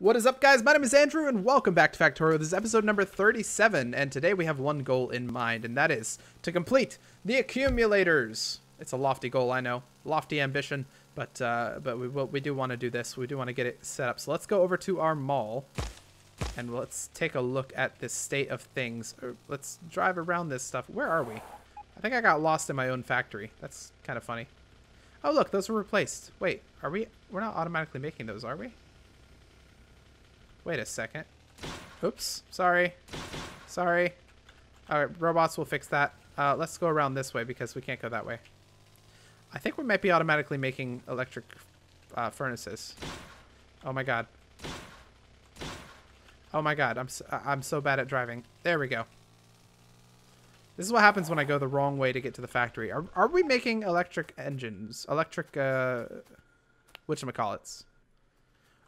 What is up, guys? My name is Andrew, and welcome back to Factorio. This is episode number 37, and today we have one goal in mind, and that is to complete the accumulators. It's a lofty goal, I know. Lofty ambition, but we do want to do this. We do want to get it set up. So let's go over to our mall, and let's take a look at this state of things. Let's drive around this stuff. Where are we? I think I got lost in my own factory. That's kind of funny. Oh, look, those were replaced. Wait, are we? We're not automatically making those, are we? Wait a second. Oops. Sorry. Sorry. Alright, robots will fix that. Let's go around this way because we can't go that way. I think we might be automatically making electric furnaces. Oh my god. Oh my god. I'm so bad at driving. There we go. This is what happens when I go the wrong way to get to the factory. Are we making electric engines? Electric, whatchamacallits?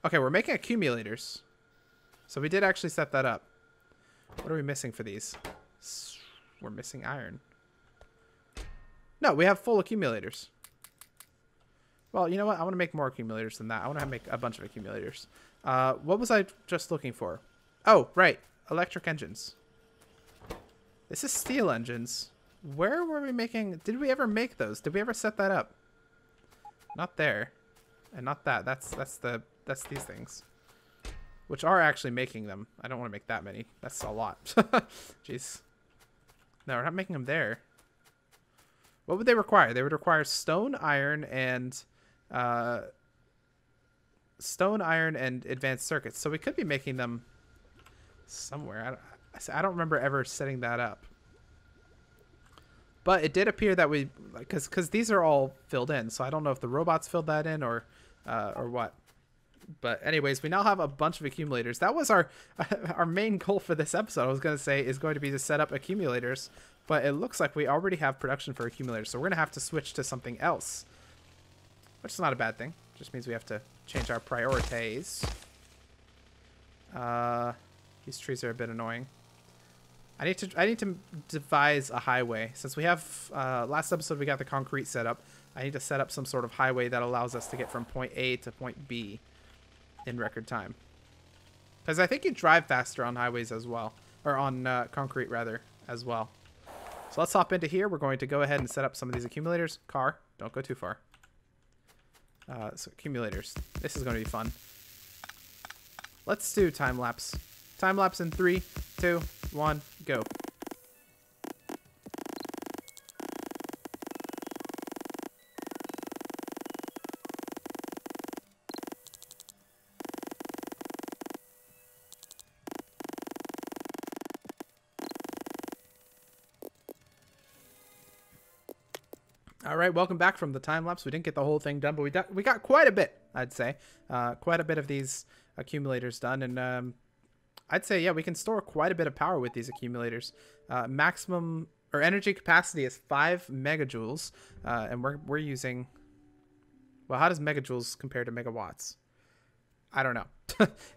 Okay, we're making accumulators. So we did actually set that up. What are we missing for these? We're missing iron. No, we have full accumulators. Well, you know what? I want to make more accumulators than that. I want to make a bunch of accumulators. What was I just looking for? Oh, right. Electric engines. This is steel engines. Where were we making... Did we ever make those? Did we ever set that up? Not there. And not that. That's these things. Which are actually making them. I don't want to make that many. That's a lot. Jeez. No, we're not making them there. What would they require? They would require stone, iron, and advanced circuits. So we could be making them somewhere. I don't remember ever setting that up. But it did appear that we, because these are all filled in. So I don't know if the robots filled that in or what. But anyways, we now have a bunch of accumulators. That was our main goal for this episode. I was going to say is going to be to set up accumulators, but it looks like we already have production for accumulators. So we're going to have to switch to something else, which is not a bad thing. Just means we have to change our priorities. These trees are a bit annoying. I need to devise a highway. Since we have last episode we got the concrete set up. I need to set up some sort of highway that allows us to get from point A to point B in record time, because I think you drive faster on highways as well, or on concrete rather as well. So let's hop into here. We're going to go ahead and set up some of these accumulators. Car, don't go too far. So accumulators, this is going to be fun. Let's do time lapse. Time lapse in 3, 2, 1, go. All right, welcome back from the time lapse. We didn't get the whole thing done, but we got quite a bit, I'd say. Quite a bit of these accumulators done, and I'd say, yeah, we can store quite a bit of power with these accumulators. Maximum or energy capacity is 5 megajoules, and we're using. Well, how does megajoules compare to megawatts? I don't know.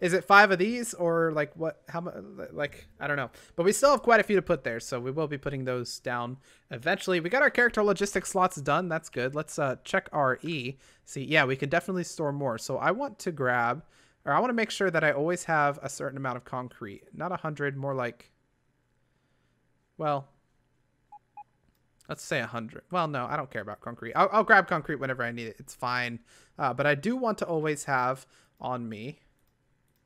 Is it 5 of these or like what? How much? Like, I don't know. But we still have quite a few to put there, so we will be putting those down eventually. We got our character logistics slots done. That's good. Let's check our E. See, yeah, we can definitely store more. So I want to grab, or I want to make sure that I always have a certain amount of concrete. Not 100, more like, well, let's say 100. Well, no, I don't care about concrete. I'll grab concrete whenever I need it. It's fine. But I do want to always have on me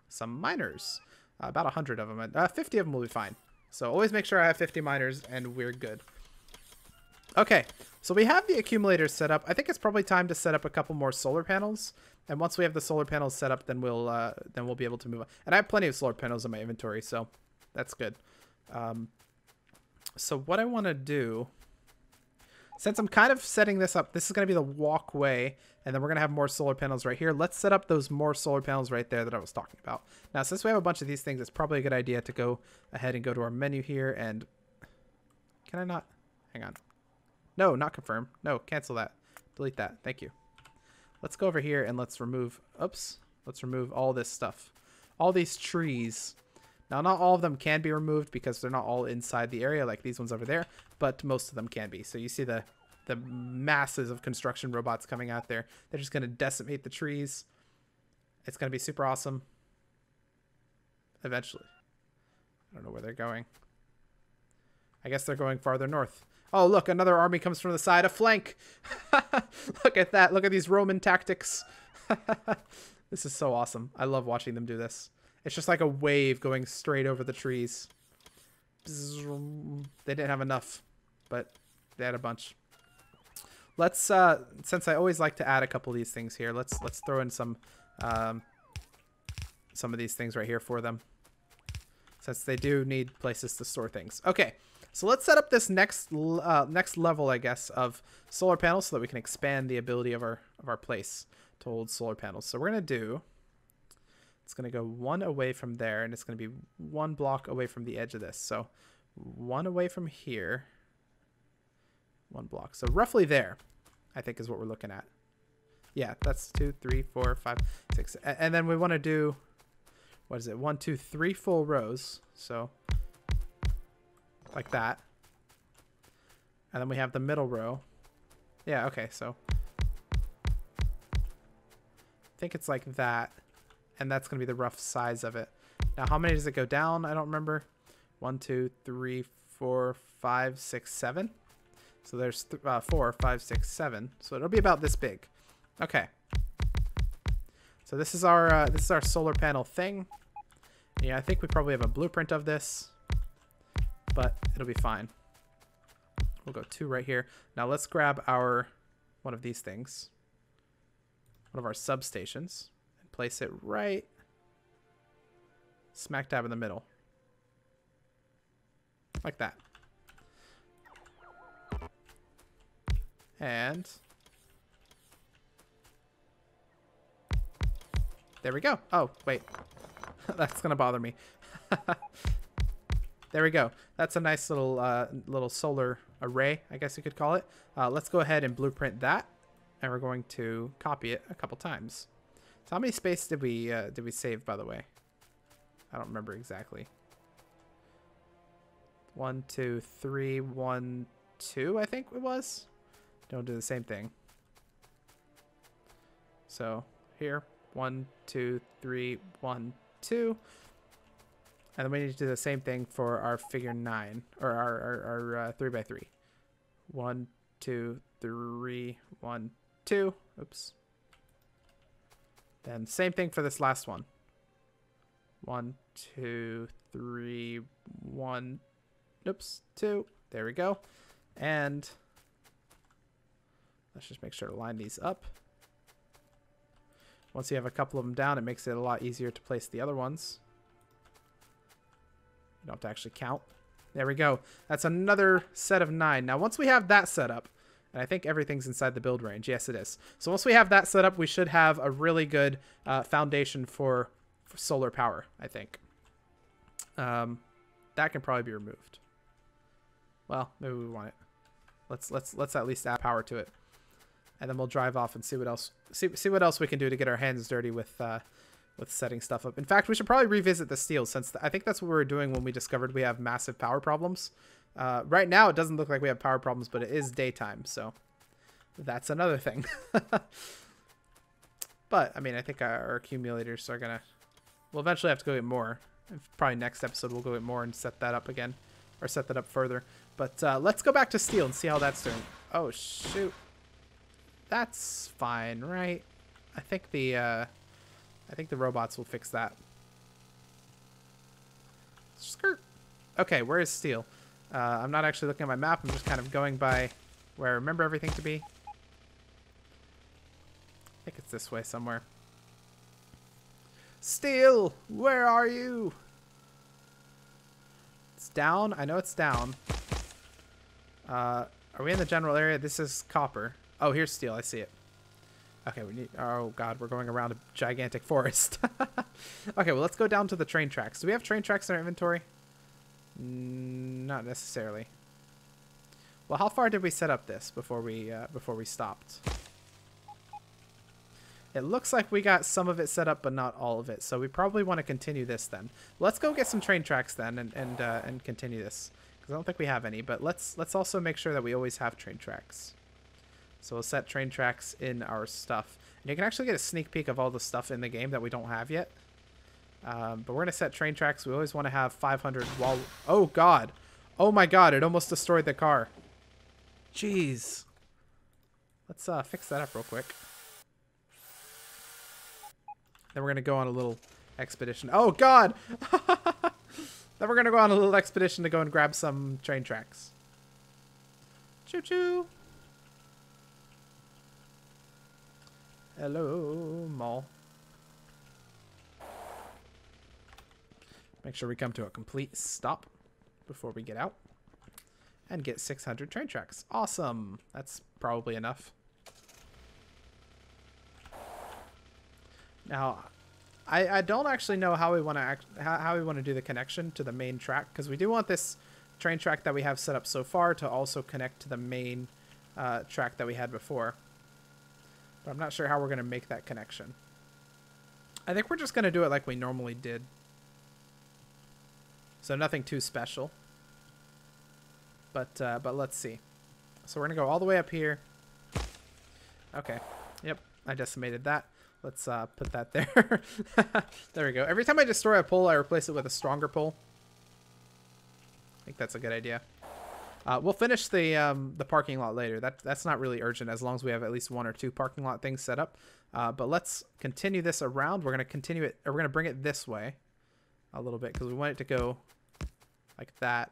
some miners. About 100 of them. 50 of them will be fine. So always make sure I have 50 miners and we're good. Okay, so we have the accumulators set up. I think it's probably time to set up a couple more solar panels. And once we have the solar panels set up, then we'll be able to move on. And I have plenty of solar panels in my inventory, so that's good. So what I want to do, since I'm kind of setting this up, this is going to be the walkway, and then we're going to have more solar panels right here. Let's set up those more solar panels right there that I was talking about. Now, since we have a bunch of these things, it's probably a good idea to go ahead and go to our menu here. And can I not? Hang on. No, not confirm. No, cancel that. Delete that. Thank you. Let's go over here and let's remove, oops, let's remove all this stuff. All these trees. Now, not all of them can be removed because they're not all inside the area like these ones over there, but most of them can be. So you see the masses of construction robots coming out there. They're just going to decimate the trees. It's going to be super awesome. eventually. I don't know where they're going. I guess they're going farther north. Oh, look, another army comes from the side. A flank. Look at that. Look at these Roman tactics. This is so awesome. I love watching them do this. It's just like a wave going straight over the trees. They didn't have enough, but they had a bunch. Let's since I always like to add a couple of these things here, let's throw in some of these things right here for them, since they do need places to store things. Okay, so let's set up this next level, I guess, of solar panels so that we can expand the ability of our place to hold solar panels. So we're gonna do, it's gonna go one away from there, and it's gonna be one block away from the edge of this. So one away from here, one block. So roughly there, I think, is what we're looking at. Yeah, that's 2, 3, 4, 5, 6. And then we want to do, what is it? 1, 2, 3 full rows. So like that. And then we have the middle row. Yeah, okay, so I think it's like that. And that's going to be the rough size of it. Now, how many does it go down? I don't remember. 1, 2, 3, 4, 5, 6, 7. So there's 4, 5, 6, 7. So it'll be about this big. Okay. So this is our solar panel thing. Yeah, I think we probably have a blueprint of this, but it'll be fine. We'll go 2 right here. Now let's grab one of these things, one of our substations, and place it right smack dab in the middle, like that. And there we go. Oh, wait. That's going to bother me. There we go. That's a nice little solar array, I guess you could call it. Let's go ahead and blueprint that, and we're going to copy it a couple times. So how many space did we save, by the way? I don't remember exactly. 1, 2, 3, 1, 2, I think it was. Don't do the same thing. So here, 1, 2, 3, 1, 2. And then we need to do the same thing for our figure 9, or our 3x3. 1, 2, 3, 1, 2. Oops. Then same thing for this last one. 1, 2, 3, 1. Oops, 2. There we go. And let's just make sure to line these up. Once you have a couple of them down, it makes it a lot easier to place the other ones. You don't have to actually count. There we go. That's another set of 9. Now, once we have that set up, and I think everything's inside the build range. Yes, it is. So once we have that set up, we should have a really good foundation for solar power, I think. That can probably be removed. Well, maybe we want it. Let's at least add power to it. And then we'll drive off and see what else we can do to get our hands dirty with setting stuff up. In fact, we should probably revisit the steel, since I think that's what we were doing when we discovered we have massive power problems. Right now, it doesn't look like we have power problems, but it is daytime, so that's another thing. But I mean, I think our accumulators are gonna. We'll eventually have to go get more. Probably next episode we'll go get more and set that up again, or set that up further. But let's go back to steel and see how that's doing. Oh shoot. That's fine, right? I think the robots will fix that. Skirt. Okay, where is steel? I'm not actually looking at my map. I'm just kind of going by where I remember everything to be. I think it's this way somewhere. Steel, where are you? It's down. I know it's down. Are we in the general area? This is copper. Oh, here's steel. I see it. Okay, we need... Oh, God. We're going around a gigantic forest. Okay, well, let's go down to the train tracks. Do we have train tracks in our inventory? Not necessarily. Well, how far did we set up this before we stopped? It looks like we got some of it set up, but not all of it. So we probably want to continue this then. Let's go get some train tracks then and continue this. Because I don't think we have any. But let's also make sure that we always have train tracks. So we'll set train tracks in our stuff. And you can actually get a sneak peek of all the stuff in the game that we don't have yet. But we're going to set train tracks. We always want to have 500 wall. Oh, God. Oh, my God. It almost destroyed the car. Jeez. Let's fix that up real quick. Then we're going to go on a little expedition. Oh, God. Then we're going to go on a little expedition to go and grab some train tracks. Choo-choo. Hello, mall. Make sure we come to a complete stop before we get out. And get 600 train tracks. Awesome. That's probably enough. Now, I don't actually know how we want to do the connection to the main track, because we do want this train track that we have set up so far to also connect to the main track that we had before. But I'm not sure how we're going to make that connection. I think we're just going to do it like we normally did. So nothing too special. But let's see. So we're going to go all the way up here. Okay. Yep. I decimated that. Let's put that there. There we go. Every time I destroy a pole, I replace it with a stronger pole. I think that's a good idea. We'll finish the parking lot later. That's not really urgent as long as we have at least 1 or 2 parking lot things set up. But let's continue this around. We're going to continue it, or we're going to bring it this way a little bit because we want it to go like that.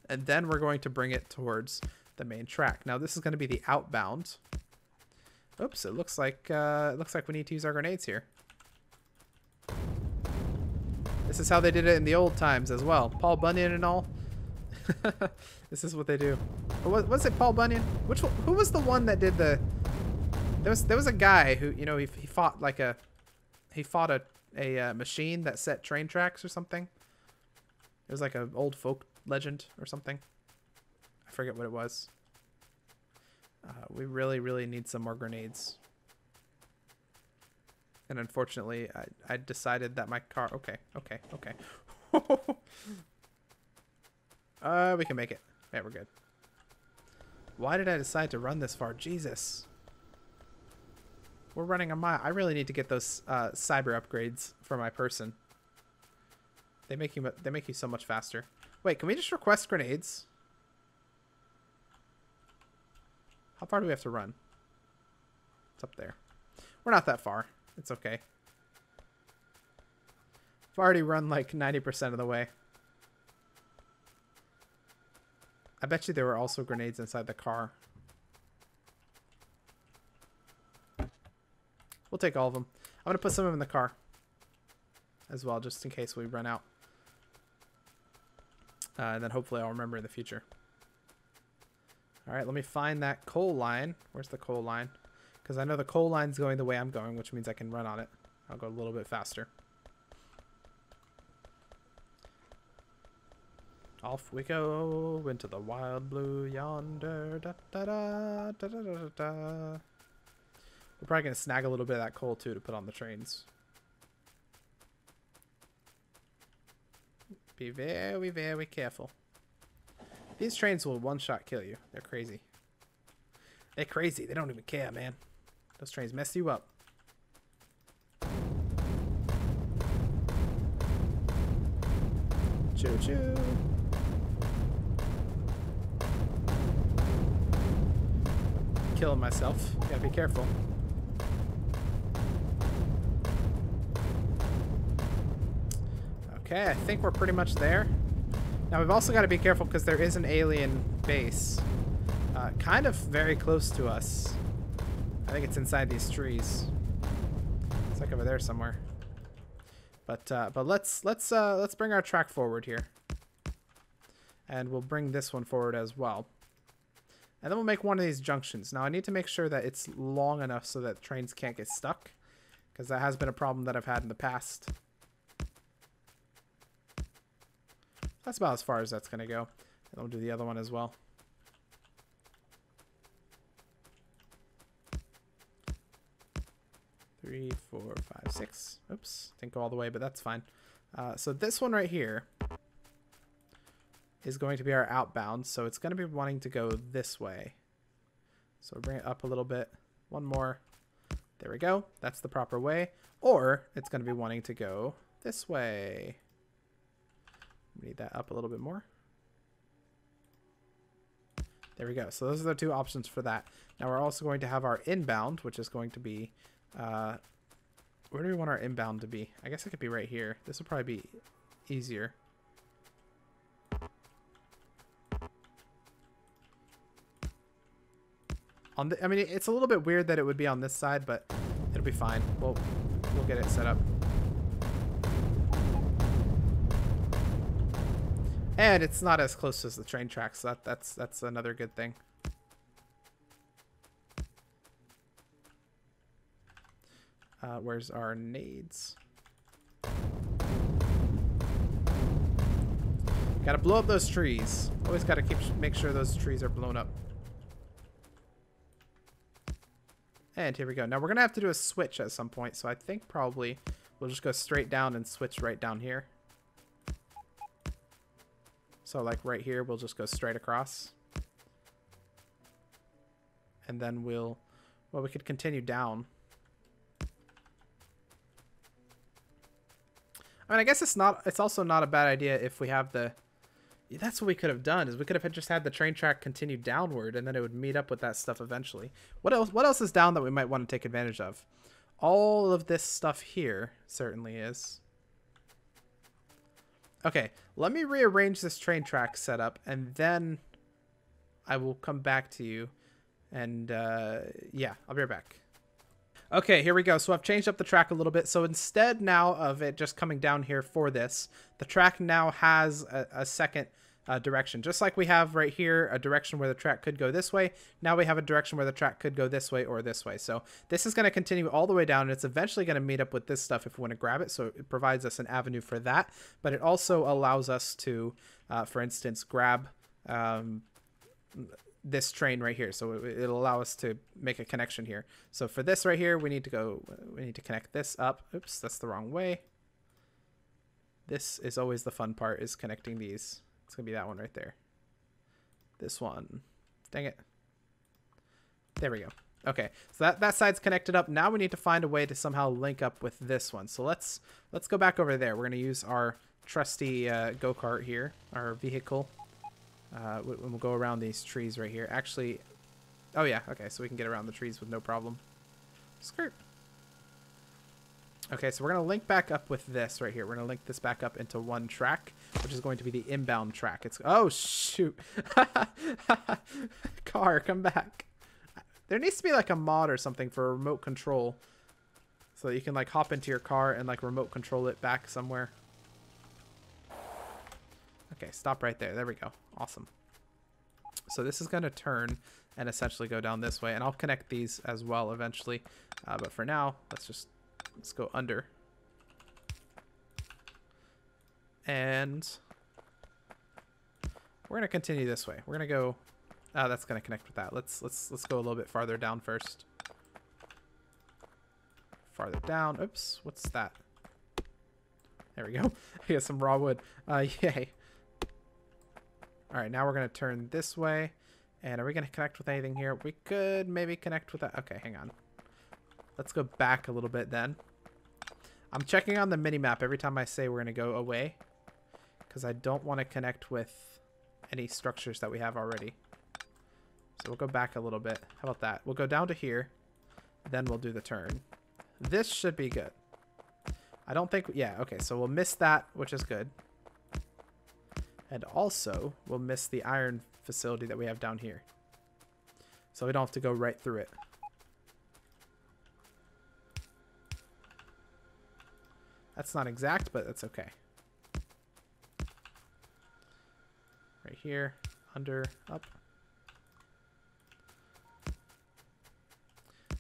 And then we're going to bring it towards the main track. Now this is going to be the outbound. Oops, it looks like we need to use our grenades here. This is how they did it in the old times as well. Paul Bunyan and all. This is what they do. Was it Paul Bunyan? Who was the one that did the? There was a guy who, you know, he fought like a machine that set train tracks or something. It was like an old folk legend or something. I forget what it was. We really need some more grenades. And unfortunately, I decided that my car... Okay. We can make it. Yeah, we're good. Why did I decide to run this far? Jesus. We're running a mile. I really need to get those cyber upgrades for my person. They make you so much faster. Wait, can we just request grenades? How far do we have to run? It's up there. We're not that far. It's okay. I've already run like 90% of the way. I bet you there were also grenades inside the car. We'll take all of them. I'm going to put some of them in the car as well, just in case we run out. And then hopefully I'll remember in the future. All right, let me find that coal line. Where's the coal line? Because I know the coal line's going the way I'm going, which means I can run on it. I'll go a little bit faster. Off we go into the wild blue yonder. Da, da, da, da, da, da, da. We're probably going to snag a little bit of that coal, too, to put on the trains. Be very, very careful. These trains will one-shot kill you. They're crazy. They're crazy. They don't even care, man. Those trains mess you up. Choo-choo. Killing myself. Gotta be careful. Okay, I think we're pretty much there. Now we've also got to be careful because there is an alien base kind of very close to us. I think it's inside these trees. It's like over there somewhere. But let's bring our track forward here. And we'll bring this one forward as well. And then we'll make one of these junctions. Now I need to make sure that it's long enough so that trains can't get stuck, because that has been a problem that I've had in the past. That's about as far as that's going to go. And we'll do the other one as well. Three, 4, 5, 6. Oops, didn't go all the way, but that's fine. So this one right here is going to be our outbound. So it's going to be wanting to go this way. So we'll bring it up a little bit. One more. There we go. That's the proper way. Or it's going to be wanting to go This way. We need that up a little bit more. There we go. So those are the two options for that. Now we're also going to have our inbound, which is going to be... where do we want our inbound to be? I guess it could be right here. This will probably be easier. On the, I mean, it's a little bit weird that it would be on this side, but it'll be fine. We'll get it set up. And it's not as close as the train tracks. So that's another good thing. Where's our nades? Gotta blow up those trees. Always gotta make sure those trees are blown up. And here we go. Now we're gonna have to do a switch at some point, so I think probably we'll just go straight down and switch right down here. So like right here, we'll just go straight across. And then we could continue down. I mean, I guess it's also not a bad idea if we have the... That's what we could have done, is we could have just had the train track continue downward, and then it would meet up with that stuff eventually. What else is down that we might want to take advantage of? All of this stuff here certainly is. Okay, let me rearrange this train track setup, and then I will come back to you. And yeah, I'll be right back. Okay, here we go. So I've changed up the track a little bit. So instead now of it just coming down here for this, the track now has a second direction. Just like we have right here, a direction where the track could go this way. Now we have a direction where the track could go this way or this way. So this is going to continue all the way down, and it's eventually going to meet up with this stuff if we want to grab it. So it provides us an avenue for that. But it also allows us to, for instance, grab... this train right here, so it'll allow us to make a connection here. So for this right here, we need to connect this up. Oops, that's the wrong way. This is always the fun part, is connecting these. It's gonna be that one right there. This one, dang it. There we go. Okay, so that side's connected up. Now we need to find a way to somehow link up with this one. So let's go back over there. We're gonna use our trusty go-kart here, our vehicle. We'll go around these trees right here. Actually, oh yeah, okay, so we can get around the trees with no problem. Skirt. Okay, so we're going to link back up with this right here. We're going to link this back up into one track, which is going to be the inbound track. It's... Oh, shoot. Car, come back. There needs to be like a mod or something for remote control, so that you can like hop into your car and like remote control it back somewhere. Okay, stop right there. There we go. Awesome. So this is going to turn and essentially go down this way, and I'll connect these as well eventually. But for now, let's go under. And we're going to continue this way. We're going to go... Oh, that's going to connect with that. Let's go a little bit farther down first. Farther down. Oops, what's that? There we go. I got some raw wood. Yay. All right, now we're going to turn this way. And are we going to connect with anything here? We could maybe connect with that. Okay, hang on. Let's go back a little bit then. I'm checking on the mini-map every time I say we're going to go away, because I don't want to connect with any structures that we have already. So we'll go back a little bit. How about that? We'll go down to here. Then we'll do the turn. This should be good. I don't think... Yeah, okay, so we'll miss that, which is good. And also, we'll miss the iron facility that we have down here. So we don't have to go right through it. That's not exact, but that's okay. Right here, under, up.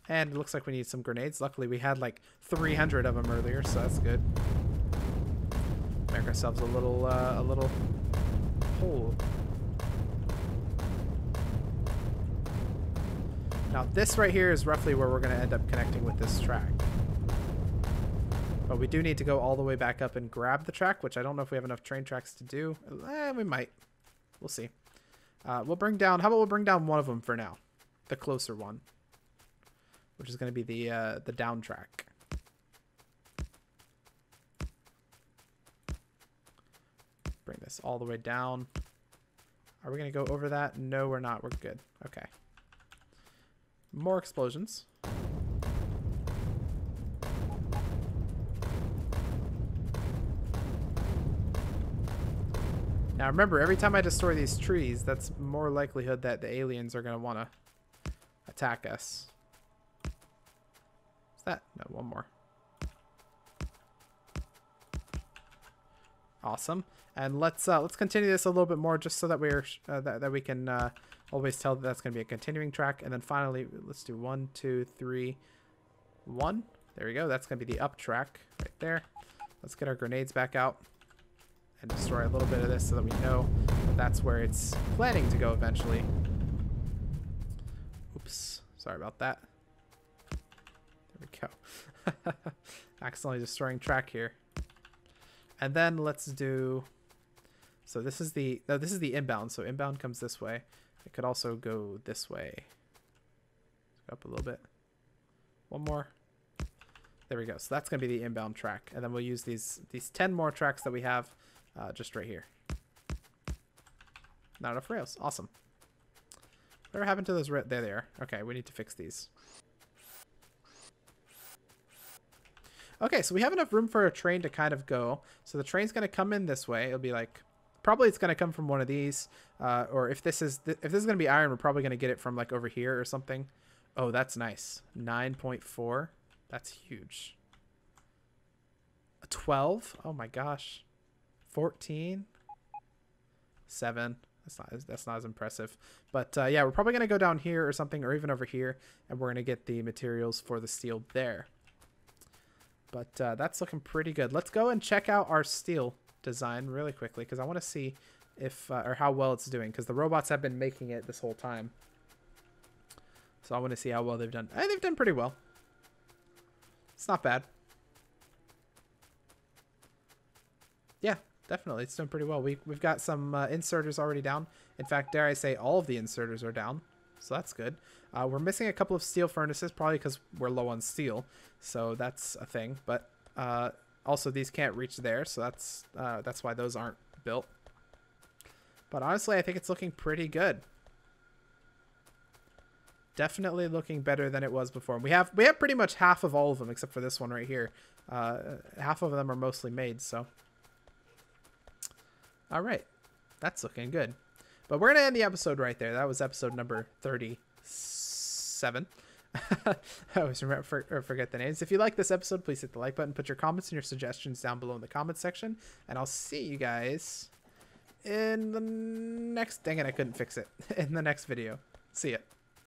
And it looks like we need some grenades. Luckily, we had like 300 of them earlier, so that's good. Make ourselves a little hole. Now this right here is roughly where we're going to end up connecting with this track. But we do need to go all the way back up and grab the track, which I don't know if we have enough train tracks to do. We might. We'll see. We'll bring down... How about we'll bring down one of them for now? The closer one. Which is going to be the down track. bring this all the way down. Are we going to go over that? No, we're not. We're good. Okay. More explosions. Now remember, every time I destroy these trees, that's more likelihood that the aliens are going to want to attack us. Is that? No, one more. Awesome. And let's continue this a little bit more, just so that we're that we can always tell that that's going to be a continuing track. And then finally, let's do 1, 2, 3, 1. There we go. That's going to be the up track right there. Let's get our grenades back out and destroy a little bit of this so that we know that that's where it's planning to go eventually. Oops. Sorry about that. There we go. Accidentally destroying track here. And then let's do... So this is the... No, this is the inbound. So inbound comes this way. It could also go this way. Go up a little bit. One more. There we go. So that's going to be the inbound track. And then we'll use these 10 more tracks that we have just right here. Not enough rails. Awesome. Whatever happened to those? There they are. Okay, we need to fix these. Okay, so we have enough room for a train to kind of go. So the train's going to come in this way. It'll be like... Probably it's going to come from one of these. Or if this is going to be iron, we're probably going to get it from like over here or something. Oh, that's nice. 9.4. That's huge. 12. Oh my gosh. 14. 7. That's not as impressive. But yeah, we're probably going to go down here or something, or even over here, and we're going to get the materials for the steel there. But that's looking pretty good. Let's go and check out our steel design really quickly, because I want to see if or how well it's doing, because the robots have been making it this whole time. So I want to see how well they've done. They've done pretty well. It's not bad. Yeah, definitely. It's doing pretty well. We've got some inserters already down. In fact, dare I say all of the inserters are down. So that's good. We're missing a couple of steel furnaces, probably because we're low on steel. So that's a thing. But also these can't reach there, so that's why those aren't built. But honestly, I think it's looking pretty good. Definitely looking better than it was before. We have pretty much half of all of them, except for this one right here. Half of them are mostly made, so. All right. That's looking good. But we're going to end the episode right there. That was episode number 37. I always forget the names. If you like this episode, please hit the like button. Put your comments and your suggestions down below in the comment section. And I'll see you guys in the next... Dang it, I couldn't fix it. In the next video. See ya.